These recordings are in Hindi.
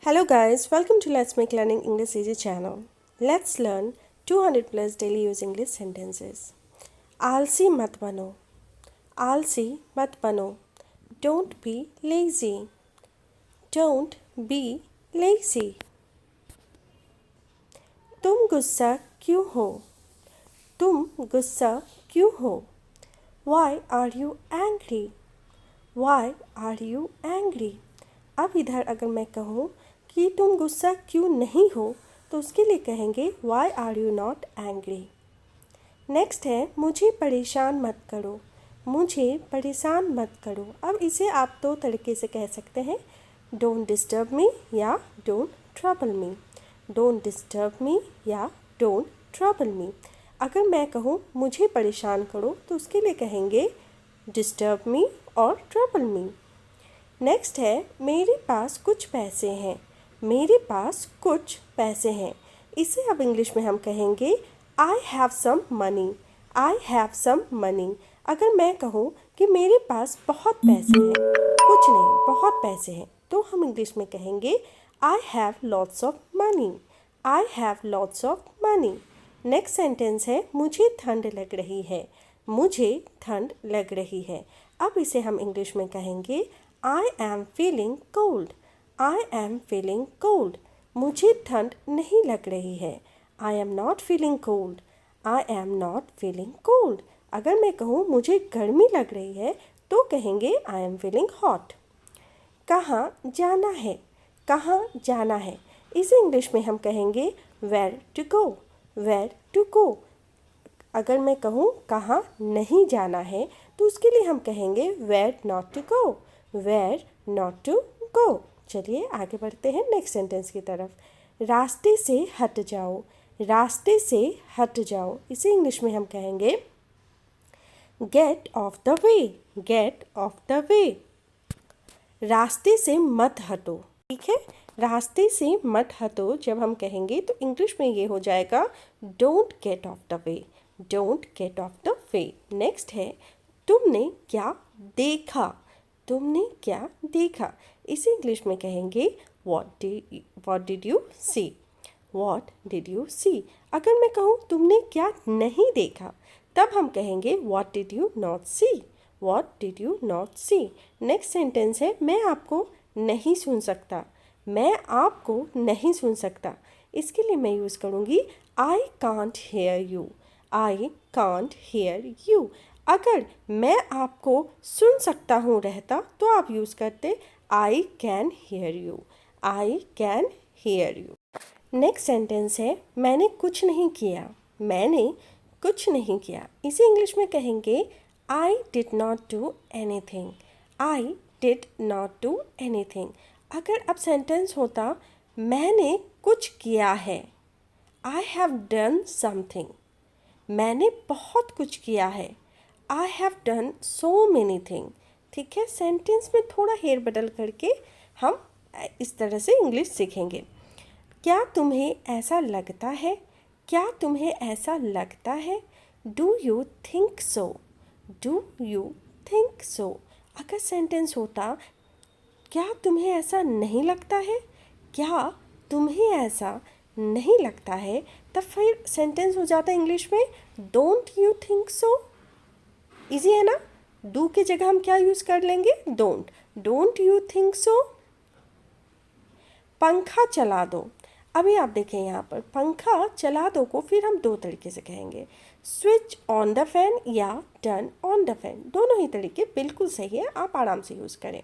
Hello guys, welcome to Let's Make Learning English Easy channel. Let's learn 200 plus daily use English sentences. आलसी मत बनो. आलसी मत बनो. Don't be lazy. Don't be lazy. तुम गुस्सा क्यों हो? तुम गुस्सा क्यों हो? Why are you angry? Why are you angry? अब इधर अगर मैं कहूँ कि तुम गुस्सा क्यों नहीं हो तो उसके लिए कहेंगे Why are you not angry? Next है मुझे परेशान मत करो. मुझे परेशान मत करो. अब इसे आप दो तरीके से कह सकते हैं. Don't disturb me या Don't trouble me. Don't disturb me या Don't trouble me. अगर मैं कहूँ मुझे परेशान करो तो उसके लिए कहेंगे Disturb me और Trouble me. नेक्स्ट है मेरे पास कुछ पैसे हैं. मेरे पास कुछ पैसे हैं. इसे अब इंग्लिश में हम कहेंगे I have some money. I have some money. अगर मैं कहूँ कि मेरे पास बहुत पैसे हैं, कुछ नहीं बहुत पैसे हैं, तो हम इंग्लिश में कहेंगे I have lots of money. I have lots of money. Next sentence है मुझे ठंड लग रही है. मुझे ठंड लग रही है. अब इसे हम इंग्लिश में कहेंगे I am feeling cold. I am feeling cold. मुझे ठंड नहीं लग रही है. I am not feeling cold. I am not feeling cold. अगर मैं कहूँ मुझे गर्मी लग रही है तो कहेंगे I am feeling hot. कहाँ जाना है? कहाँ जाना है? इसे इंग्लिश में हम कहेंगे where to go. Where to go. अगर मैं कहूँ कहाँ नहीं जाना है तो उसके लिए हम कहेंगे where not to go. Where not to go. चलिए आगे बढ़ते हैं नेक्स्ट सेंटेंस की तरफ. रास्ते से हट जाओ. रास्ते से हट जाओ. इसे इंग्लिश में हम कहेंगे get off the way. Get off the way. रास्ते से मत हटो. ठीक है, रास्ते से मत हटो जब हम कहेंगे तो इंग्लिश में ये हो जाएगा don't get off the way. Don't get off the way. Next है तुमने क्या देखा. तुमने क्या देखा. इसे इंग्लिश में कहेंगे what did you see. What did you see. अगर मैं कहूँ तुमने क्या नहीं देखा तब हम कहेंगे what did you not see. What did you not see. Next sentence है मैं आपको नहीं सुन सकता. मैं आपको नहीं सुन सकता. इसके लिए मैं यूज़ करूँगी I can't hear you. I can't hear you. अगर मैं आपको सुन सकता हूँ रहता तो आप यूज़ करते I can hear you. I can hear you. Next sentence है मैंने कुछ नहीं किया. मैंने कुछ नहीं किया. इसे इंग्लिश में कहेंगे I did not do anything. I did not do anything. अगर अब सेंटेंस होता मैंने कुछ किया है. I have done something. मैंने बहुत कुछ किया है. I have done so many things. ठीक है, सेंटेंस में थोड़ा हेर बदल करके हम इस तरह से इंग्लिश सीखेंगे. क्या तुम्हें ऐसा लगता है? क्या तुम्हें ऐसा लगता है? Do you think so? Do you think so? अगर सेंटेंस होता क्या तुम्हें ऐसा नहीं लगता है? क्या तुम्हें ऐसा नहीं लगता है? तब फिर सेंटेंस हो जाता है इंग्लिश में Don't you think so? Easy है ना. डू की जगह हम क्या यूज़ कर लेंगे don't. Don't you think so. पंखा चला दो. अभी आप देखें यहाँ पर पंखा चला दो को फिर हम दो तरीके से कहेंगे स्विच ऑन द फैन या टर्न ऑन द फैन. दोनों ही तरीके बिल्कुल सही है, आप आराम से यूज़ करें.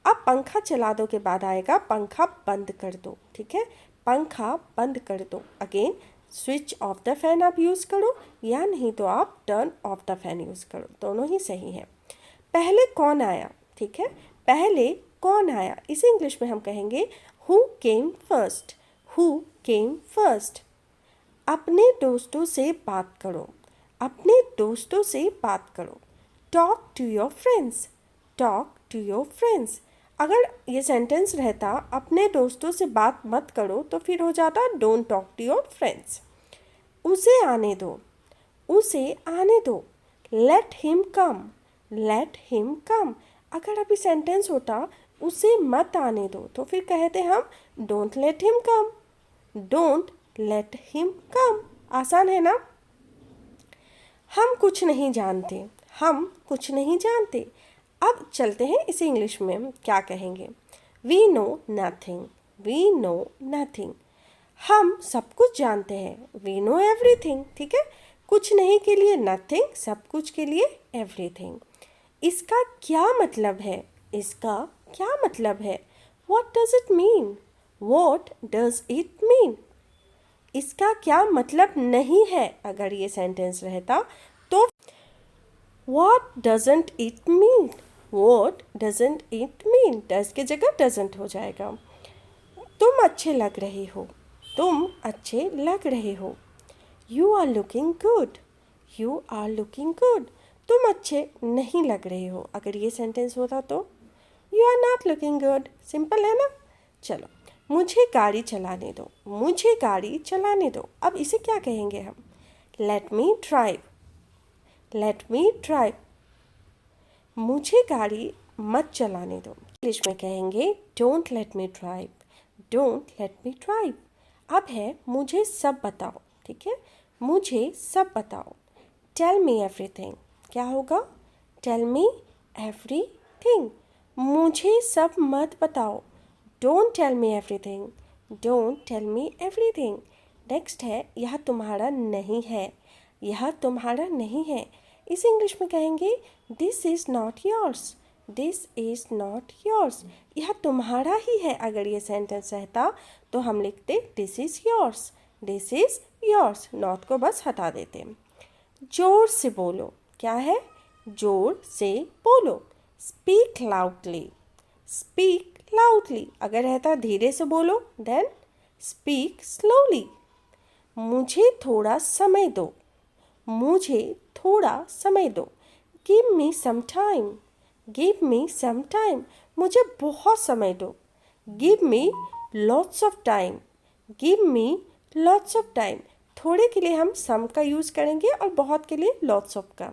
अब पंखा चला दो के बाद आएगा पंखा बंद कर दो. ठीक है, पंखा बंद कर दो. Again switch off the fan आप यूज़ करो या नहीं तो आप turn off the fan use करो. दोनों ही सही है. पहले कौन आया. ठीक है, पहले कौन आया. इसे इंग्लिश में हम कहेंगे who came first. Who came first. अपने दोस्तों से बात करो. अपने दोस्तों से बात करो. Talk to your friends. Talk to your friends. अगर ये सेंटेंस रहता अपने दोस्तों से बात मत करो तो फिर हो जाता don't talk to your friends. उसे आने दो. उसे आने दो. Let him come. Let him come. अगर अभी सेंटेंस होता उसे मत आने दो। तो फिर कहते हम don't let him come, don't let him कम। आसान है ना। हम कुछ नहीं जानते, हम कुछ नहीं जानते। अब चलते हैं इसे इंग्लिश में क्या कहेंगे। We know nothing, we know nothing. हम सब कुछ जानते हैं, वी नो एवरीथिंग। ठीक है, कुछ नहीं के लिए नथिंग, सब कुछ के लिए एवरीथिंग। इसका क्या मतलब है, इसका क्या मतलब है? What does it mean? What does it mean? इसका क्या मतलब नहीं है अगर ये सेंटेंस रहता तो What doesn't it mean? What doesn't it mean? does के जगह doesn't हो जाएगा। तुम अच्छे लग रहे हो, तुम अच्छे लग रहे हो। You are looking good, you are looking good। तुम अच्छे नहीं लग रहे हो अगर ये सेंटेंस होता तो You are not looking good। Simple है ना। चलो, मुझे गाड़ी चलाने दो, मुझे गाड़ी चलाने दो। अब इसे क्या कहेंगे हम? Let me drive, let me drive। मुझे गाड़ी मत चलाने दो। इंग्लिश में कहेंगे Don't let me drive, don't let me drive। अब है मुझे सब बताओ। ठीक है, मुझे सब बताओ। Tell me everything। क्या होगा? Tell me everything। मुझे सब मत बताओ। Don't tell me everything, don't tell me everything। Next है यह तुम्हारा नहीं है, यह तुम्हारा नहीं है। इस इंग्लिश में कहेंगे this is not yours, this is not yours. यह तुम्हारा ही है अगर ये सेंटेंस रहता तो हम लिखते this is yours, this is yours. Not को बस हटा देते। जोर से बोलो। क्या है? जोर से बोलो। Speak loudly, speak loudly. अगर रहता धीरे से बोलो देन स्पीक स्लोली। मुझे थोड़ा समय दो, मुझे थोड़ा समय दो। Give me some time, give me some time. मुझे बहुत समय दो। Give me lots of time, give me lots of time. थोड़े के लिए हम सम का यूज़ करेंगे और बहुत के लिए लॉट्स ऑफ का।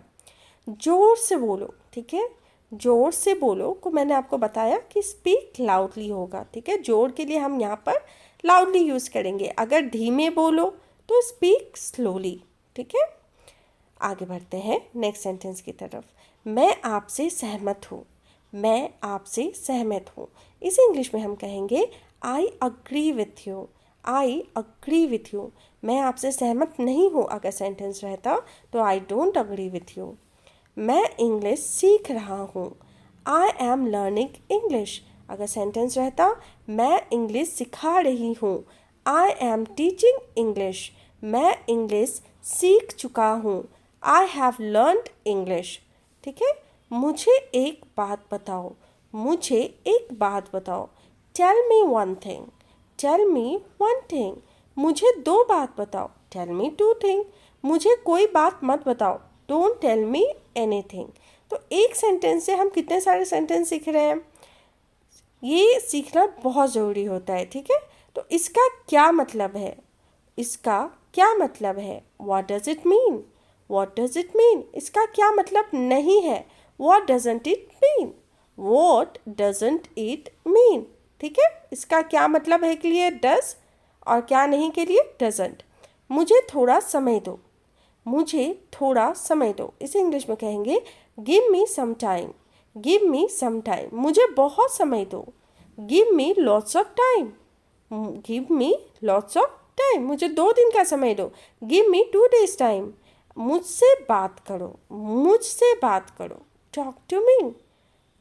जोर से बोलो। ठीक है, जोर से बोलो को मैंने आपको बताया कि स्पीक लाउडली होगा। ठीक है, जोर के लिए हम यहाँ पर लाउडली यूज़ करेंगे। अगर धीमे बोलो तो स्पीक स्लोली। ठीक है, आगे बढ़ते हैं नेक्स्ट सेंटेंस की तरफ। मैं आपसे सहमत हूँ, मैं आपसे सहमत हूँ। इसे इंग्लिश में हम कहेंगे आई agree with you, I agree with you. मैं आपसे सहमत नहीं हूँ अगर सेंटेंस रहता तो I don't agree with you. मैं इंग्लिश सीख रहा हूँ, आई एम लर्निंग इंग्लिश। अगर सेंटेंस रहता मैं इंग्लिश सिखा रही हूँ, आई एम टीचिंग इंग्लिश। मैं इंग्लिश सीख चुका हूँ, आई हैव लर्नड इंग्लिश। ठीक है, मुझे एक बात बताओ, मुझे एक बात बताओ। Tell me one thing, tell me one thing. मुझे दो बात बताओ। Tell me two thing. मुझे कोई बात मत बताओ। Don't tell me anything. तो एक सेंटेंस से हम कितने सारे सेंटेंस सीख रहे हैं, ये सीखना बहुत ज़रूरी होता है। ठीक है, तो इसका क्या मतलब है, इसका क्या मतलब है? What does it mean, what does it mean. इसका क्या मतलब नहीं है? What doesn't it mean, what doesn't it mean. ठीक है, इसका क्या मतलब है के लिए डज और क्या नहीं के लिए डजंट। मुझे थोड़ा समय दो, मुझे थोड़ा समय दो। इसे इंग्लिश में कहेंगे give me some time, give me some time. मुझे बहुत समय दो। Give me lots of time, give me lots of time. मुझे 2 दिन का समय दो। Give me 2 days time. मुझसे बात करो, मुझसे बात करो। टॉक टू मी,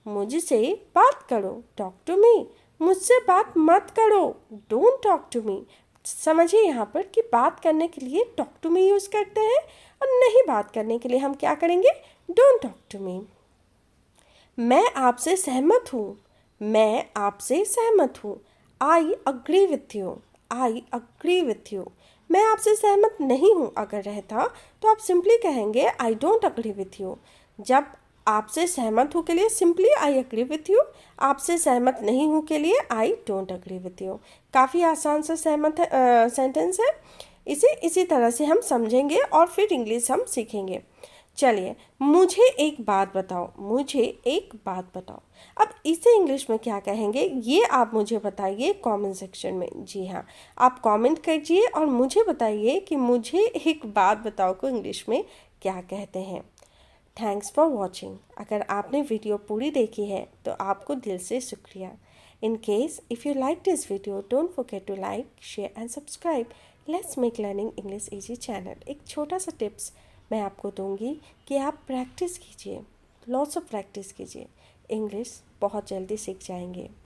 मुझसे बात करो। Talk to me. मुझसे बात मत करो। Don't talk to me. समझिए यहाँ पर कि बात करने के लिए टॉक टू मी यूज़ करते हैं और नहीं बात करने के लिए हम क्या करेंगे? Don't talk to me. मैं आपसे सहमत हूँ, मैं आपसे सहमत हूँ। I agree with you, I agree with you. मैं आपसे सहमत नहीं हूँ अगर रहता तो आप सिंपली कहेंगे I don't agree with you. जब आपसे सहमत हूँ के लिए simply I agree with you, आपसे सहमत नहीं हूँ के लिए I don't agree with you. काफ़ी आसान सा सहमत है सेंटेंस है। इसे इसी तरह से हम समझेंगे और फिर इंग्लिश हम सीखेंगे। चलिए, मुझे एक बात बताओ, मुझे एक बात बताओ। अब इसे इंग्लिश में क्या कहेंगे ये आप मुझे बताइए कमेंट सेक्शन में। जी हाँ, आप कमेंट कीजिए और मुझे बताइए कि मुझे एक बात बताओ को इंग्लिश में क्या कहते हैं। Thanks for watching. अगर आपने वीडियो पूरी देखी है तो आपको दिल से शुक्रिया। In case if you like this video don't forget to like, share and subscribe. Let's make learning English easy channel. एक छोटा सा टिप्स मैं आपको दूंगी कि आप प्रैक्टिस कीजिए, लॉट्स ऑफ प्रैक्टिस कीजिए, इंग्लिश बहुत जल्दी सीख जाएंगे।